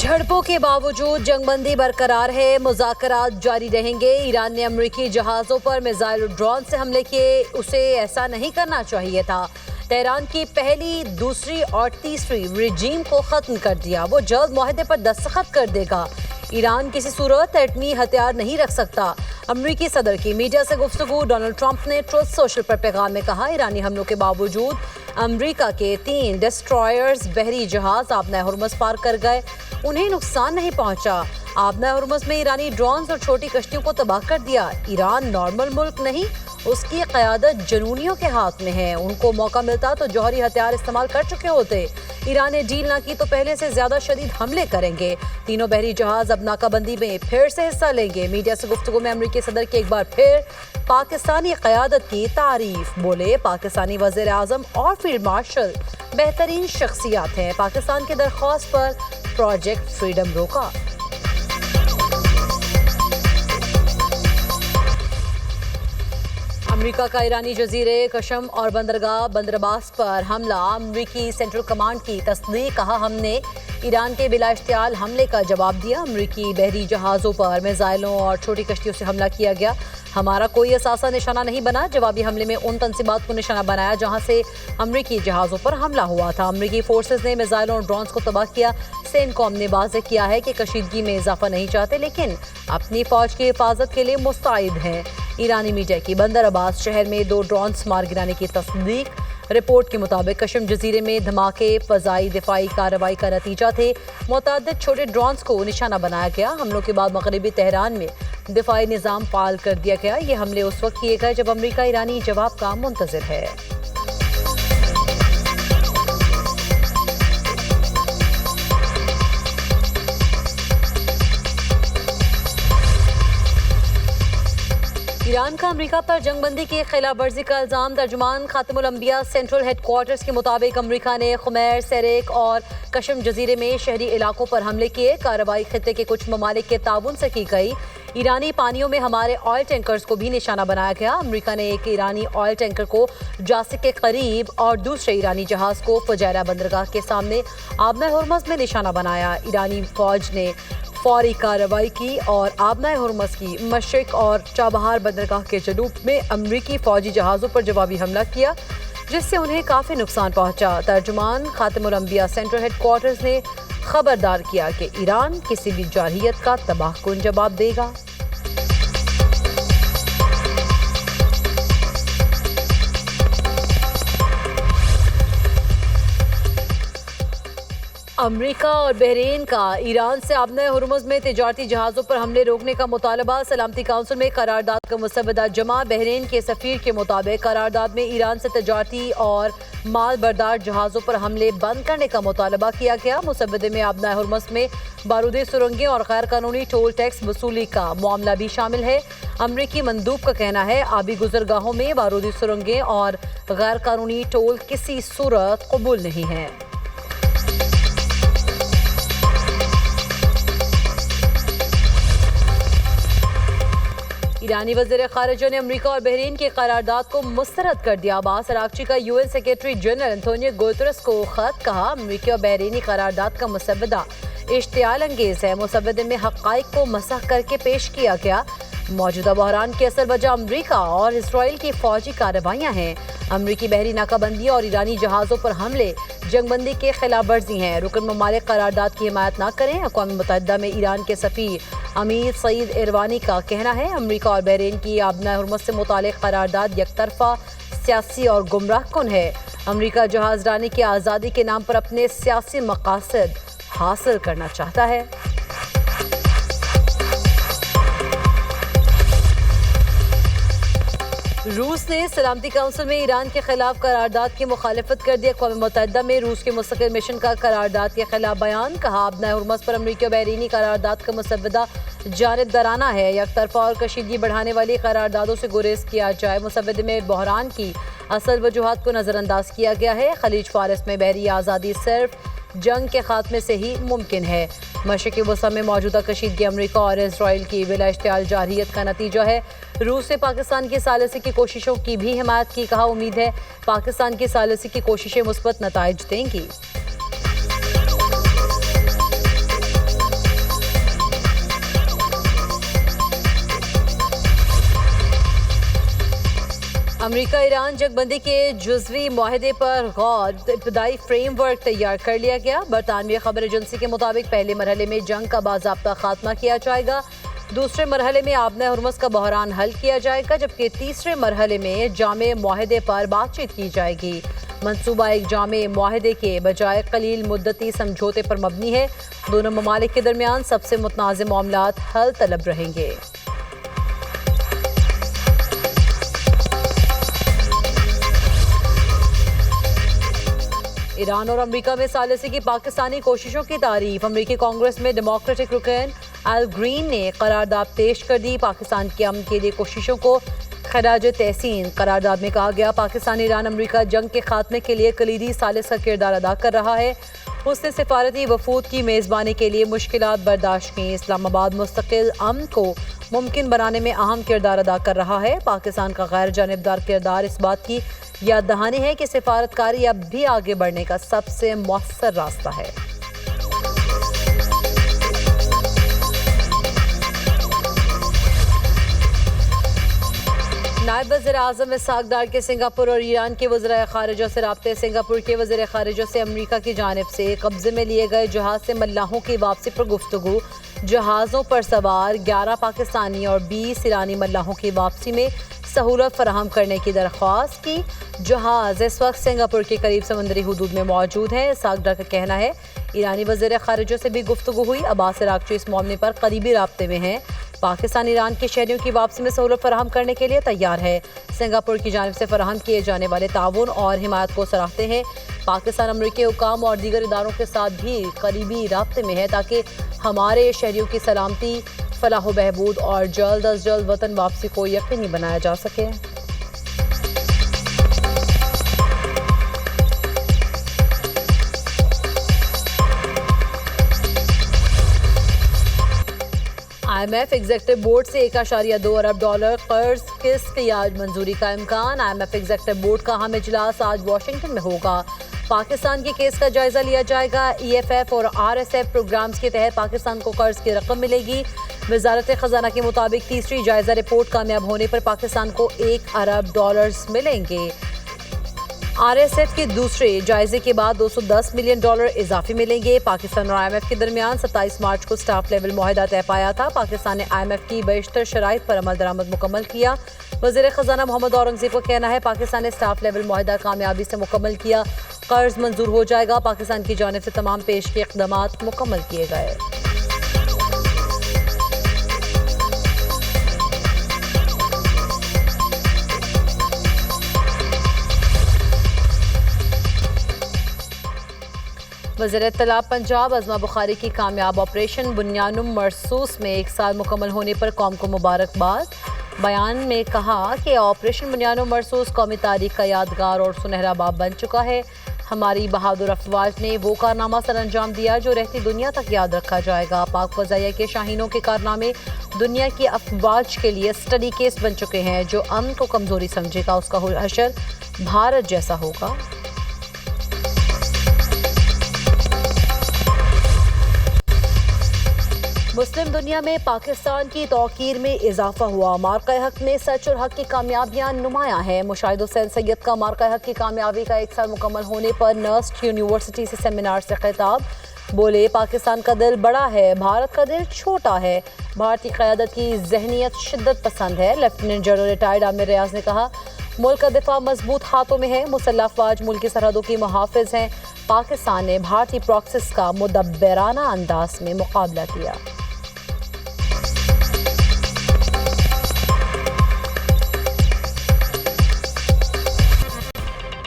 झड़पों के बावजूद जंगबंदी बरकरार है, मुज़ाकरात जारी रहेंगे। ईरान ने अमरीकी जहाज़ों पर मिसाइल और ड्रोन से हमले किए, उसे ऐसा नहीं करना चाहिए था। तेहरान की पहली, दूसरी और तीसरी रिजीम को ख़त्म कर दिया, वो जल्द मुआहदे पर दस्तखत कर देगा। ईरान किसी सूरत एटमी हथियार नहीं रख सकता। अमरीकी सदर की मीडिया से गुफ्तगू। डोनाल्ड ट्रंप ने ट्रुथ सोशल पर पैगाम में कहा, ईरानी हमलों के बावजूद अमरीका के 3 डिस्ट्रॉयर्स बहरी जहाज आबना हुर्मुज़ पार कर गए, उन्हें नुकसान नहीं पहुंचा। आबना हुर्मुज़ में ईरानी ड्रोन्स और छोटी कश्तियों को तबाह कर दिया। ईरान नॉर्मल मुल्क नहीं, उसकी क़यादत जनूनियों के हाथ में है। उनको मौका मिलता तो जौहरी हथियार इस्तेमाल कर चुके होते। ईरान ने डील ना की तो पहले से ज्यादा शदीद हमले करेंगे। तीनों बहरी जहाज अब नाकाबंदी में फिर से हिस्सा लेंगे। मीडिया से गुफ्तगू में अमरीकी सदर की एक बार फिर पाकिस्तानी क़यादत की तारीफ। बोले, पाकिस्तानी वज़ीर आज़म और फील्ड मार्शल बेहतरीन शख्सियात हैं। पाकिस्तान की दरख्वास्त पर प्रोजेक्ट फ्रीडम रोका। अमेरिका का ईरानी जजीरे कशम और बंदरगाह बंदर अब्बास पर हमला। अमरीकी सेंट्रल कमांड की तस्दीक। कहा, हमने ईरान के बिला इश्तियाल हमले का जवाब दिया। अमरीकी बहरी जहाज़ों पर मिसाइलों और छोटी कश्तियों से हमला किया गया। हमारा कोई असासा निशाना नहीं बना। जवाबी हमले में उन तंसीबात को निशाना बनाया जहां से अमरीकी जहाज़ों पर हमला हुआ था। अमरीकी फोर्सेस ने मिसाइलों और ड्रोन्स को तबाह किया। सेंटकॉम ने वाज़ेह किया है कि कशीदगी में इजाफा नहीं चाहते, लेकिन अपनी फौज की हिफाजत के लिए मुस्तैद हैं। ईरानी मीडिया की बंदर अब्बास शहर में 2 ड्रोन्स मार गिराने की तस्दीक। रिपोर्ट के मुताबिक कशम जजीरे में धमाके फ़ज़ाई दिफाई कार्रवाई का नतीजा थे। मुतअद्दिद छोटे ड्रोन्स को निशाना बनाया गया। हमलों के बाद मगरबी तेहरान में दिफाई निज़ाम फाल कर दिया गया। ये हमले उस वक्त किए गए जब अमरीका ईरानी जवाब का मुंतज़िर है। ईरान का अमरीका पर जंगबंदी की खिलाफ वर्जी का इल्ज़ाम। तर्जुमान खातिमुल अंबिया सेंट्रल हेडक्वार्टर्स के मुताबिक अमरीका ने खुमैर, सेरेक और कशम जजीरे में शहरी इलाकों पर हमले किए। कार्रवाई खित्ते के कुछ ममालिक के ताउन से की गई। ईरानी पानियों में हमारे ऑयल टैंकर्स को भी निशाना बनाया गया। अमरीका ने एक ईरानी ऑयल टैंकर को जासिक के करीब और दूसरे ईरानी जहाज़ को फुजैरा बंदरगाह के सामने आबना हुर्मुज़ में निशाना बनाया। ईरानी फौज ने फौरी कार्रवाई की और आबना हुर्मुज़ की मशरिक और चाबहार बंदरगाह के जनूब में अमरीकी फौजी जहाज़ों पर जवाबी हमला किया, जिससे उन्हें काफ़ी नुकसान पहुंचा। तर्जुमान खातिमुल अंबिया सेंट्रल हेडक्वार्टर्स ने खबरदार किया कि ईरान किसी भी जारहियत का तबाहकुन जवाब देगा। अमरीका और बहरीन का ईरान से आबना हुर्मुज़ में तिजारती जहाज़ों पर हमले रोकने का मुतालबा। सलामती काउंसिल में करारदाद का मुसव्वदा जमा। बहरीन के सफ़ीर के मुताबिक करारदाद में ईरान से तिजारती और माल बरदार जहाज़ों पर हमले बंद करने का मुतालबा किया गया। मुसव्वदे में आबना हुर्मुज़ में बारूदी सुरंगें और गैर कानूनी टोल टैक्स वसूली का मामला भी शामिल है। अमरीकी मंदूब का कहना है, आबी गुजरगाहों में बारूदी सुरंगें और गैर कानूनी टोल किसी सूरत कबूल नहीं है। ईरानी वज़ीर ख़ारिजा ने अमरीका और बहरीन की करारदाद को मुस्तरद कर दिया। अब्बास अरागची का UN secretary general Antonio Guterres को खत। कहा, अमरीकी और बहरीनी करारदाद का मुसव्वदा इश्तियाल अंगेज़ है। मुसव्वदे में हक़ाइक़ को मसख करके पेश किया गया। मौजूदा बहरान की असल वजह अमरीका और इसराइल की फ़ौजी कार्रवाइयाँ हैं। अमरीकी बहरी नाकाबंदी और ईरानी जहाज़ों पर हमले जंगबंदी के खिलाफ वर्जी हैं। रुकन ममालिक करारदाद की हिमायत ना करें। अक़वाम मुत्तहिदा में ईरान के सफ़ीर अमीर सईद इरवानी का कहना है, अमरीका और बहरीन की आबना हुर्मुज़ से मुतालिक करारदाद यकतरफा, सियासी और गुमराह कुन है। अमरीका जहाज़रानी की आज़ादी के नाम पर अपने सियासी मकासद हासिल करना चाहता है। रूस ने सलामती काउंसिल में ईरान के खिलाफ करारदाद की मुखालिफत कर दी। अक़वाम मुत्तहिदा में रूस के मुस्तकिल मिशन का करारदाद के खिलाफ बयान। कहा, आबना हुर्मुज़ पर अमरीकी और बहरीनी करारदाद का मुसव्वदा जानिबदाराना है। यकतरफा और कशीदगी बढ़ाने वाली करारदादों से गुरेज किया जाए। मुसव्वदे में बहरान की असल वजूहात को नज़रअंदाज किया गया है। खलीज फारस में बहरी आज़ादी सिर्फ जंग के खात्मे से ही मुमकिन है। मशरिक़ी वसा में मौजूदा कशीदगी अमरीका और इसराइल की बिला इश्तियाल जारहियत का नतीजा है। रूस ने पाकिस्तान की सालिसी की कोशिशों की भी हिमायत की। कहा, उम्मीद है पाकिस्तान की सालिसी की कोशिशें मुस्बत नताइज देंगी। امریکہ ایران جنگ بندی کے جزوی معاہدے پر غور، ابتدائی فریم ورک تیار کر لیا گیا۔ برطانوی خبر ایجنسی کے مطابق پہلے مرحلے میں جنگ کا باضابطہ خاتمہ کیا جائے گا، دوسرے مرحلے میں آبنہ ہرمز کا بحران حل کیا جائے گا، جبکہ تیسرے مرحلے میں جامع معاہدے پر بات چیت کی جائے گی۔ منصوبہ ایک جامع معاہدے کے بجائے قلیل مدتی سمجھوتے پر مبنی ہے۔ دونوں ممالک کے درمیان سب سے متنازع معاملات حل طلب رہیں گے۔ ایران اور امریکہ میں ثالثی کی پاکستانی کوششوں کی تعریف۔ امریکی کانگریس میں ڈیموکریٹک رکن ایل گرین نے قرارداد پیش کر دی۔ پاکستان کے امن کے لیے کوششوں کو خراج تحسین قرارداد میں کہا گیا، پاکستان ایران امریکہ جنگ کے خاتمے کے لیے کلیدی ثالث کا کردار ادا کر رہا ہے۔ اس نے سفارتی وفود کی میزبانی کے لیے مشکلات برداشت کی۔ اسلام آباد مستقل امن کو ممکن بنانے میں اہم کردار ادا کر رہا ہے۔ پاکستان کا غیر جانبدار کردار اس بات کی یاد دہانی ہے کہ سفارتکاری اب بھی آگے بڑھنے کا سب سے مؤثر راستہ ہے۔ نائب وزیر اعظم اسحاق ڈار کے سنگاپور اور ایران کے وزرائے خارجہ سے رابطے۔ سنگاپور کے وزیر خارجہ سے امریکہ کی جانب سے قبضے میں لیے گئے جہاز سے ملاحوں کی واپسی پر گفتگو۔ جہازوں پر سوار 11 پاکستانی اور 20 ایرانی ملاحوں کی واپسی میں سہولت فراہم کرنے کی درخواست کی۔ جہاز اس وقت سنگاپور کے قریب سمندری حدود میں موجود ہیں۔ اسحاق ڈار کا کہنا ہے ایرانی وزیر خارجہ سے بھی گفتگو ہوئی۔ عباس عراقچی اس معاملے پر قریبی رابطے میں ہیں۔ پاکستان ایران کے شہریوں کی واپسی میں سہولت فراہم کرنے کے لیے تیار ہے۔ سنگاپور کی جانب سے فراہم کیے جانے والے تعاون اور حمایت کو سراہتے ہیں۔ پاکستان امریکی حکام اور دیگر اداروں کے ساتھ بھی قریبی رابطے میں ہے تاکہ ہمارے شہریوں کی سلامتی، فلاح و بہبود اور جلد از جلد وطن واپسی کو یقینی بنایا جا سکے۔ I M F executive board سے $1.2 ارب قرض قسط کی آج منظوری کا امکان۔ I M F executive board کا اہم اجلاس آج واشنگٹن میں ہوگا۔ پاکستان کے کیس کا جائزہ لیا جائے گا۔ ای ایف ایف اور آر ایس ایف پروگرامز کے تحت پاکستان کو قرض کی رقم ملے گی۔ وزارت خزانہ کے مطابق تیسری جائزہ رپورٹ کامیاب ہونے پر پاکستان کو $1 ارب ملیں گے۔ آر ایس ایف کے دوسرے جائزے کے بعد $210 ملین اضافی ملیں گے۔ پاکستان اور آئی ایم ایف کے درمیان 27 مارچ کو سٹاف لیول معاہدہ طے پایا تھا۔ پاکستان نے آئی ایم ایف کی بیشتر شرائط پر عمل درآمد مکمل کیا۔ وزیر خزانہ محمد اورنگزیب کا کہنا ہے پاکستان نے سٹاف لیول معاہدہ کامیابی سے مکمل کیا، قرض منظور ہو جائے گا۔ پاکستان کی جانب سے تمام پیش کے اقدامات مکمل کیے گئے۔ وزیر اطلاع پنجاب عظمہ بخاری کی کامیاب آپریشن بنیانم مرصوص میں 1 سال مکمل ہونے پر قوم کو مبارکباد۔ بیان میں کہا کہ آپریشن بنیانم مرصوص قومی تاریخ کا یادگار اور سنہرا باب بن چکا ہے۔ ہماری بہادر افواج نے وہ کارنامہ سر انجام دیا جو رہتی دنیا تک یاد رکھا جائے گا۔ پاک فضائیہ کے شاہینوں کے کارنامے دنیا کی افواج کے لیے اسٹڈی کیس بن چکے ہیں۔ جو امن کو کمزوری سمجھے گا اس کا حشر بھارت جیسا ہوگا۔ مسلم دنیا میں پاکستان کی توقیر میں اضافہ ہوا۔ مارکہ حق میں سچ اور حق کی کامیابیاں نمایاں ہیں۔ مشاہد حسین سید کا مارکہ حق کی کامیابی کا 1 سال مکمل ہونے پر نسٹ یونیورسٹی سے سیمینار سے خطاب۔ بولے پاکستان کا دل بڑا ہے، بھارت کا دل چھوٹا ہے۔ بھارتی قیادت کی ذہنیت شدت پسند ہے۔ لیفٹیننٹ جنرل ریٹائرڈ عامر ریاض نے کہا ملک کا دفاع مضبوط ہاتھوں میں ہے، مسلح افواج ملک کی سرحدوں کی محافظ ہیں۔ پاکستان نے بھارتی پراکسس کا مدبرانہ انداز میں مقابلہ کیا۔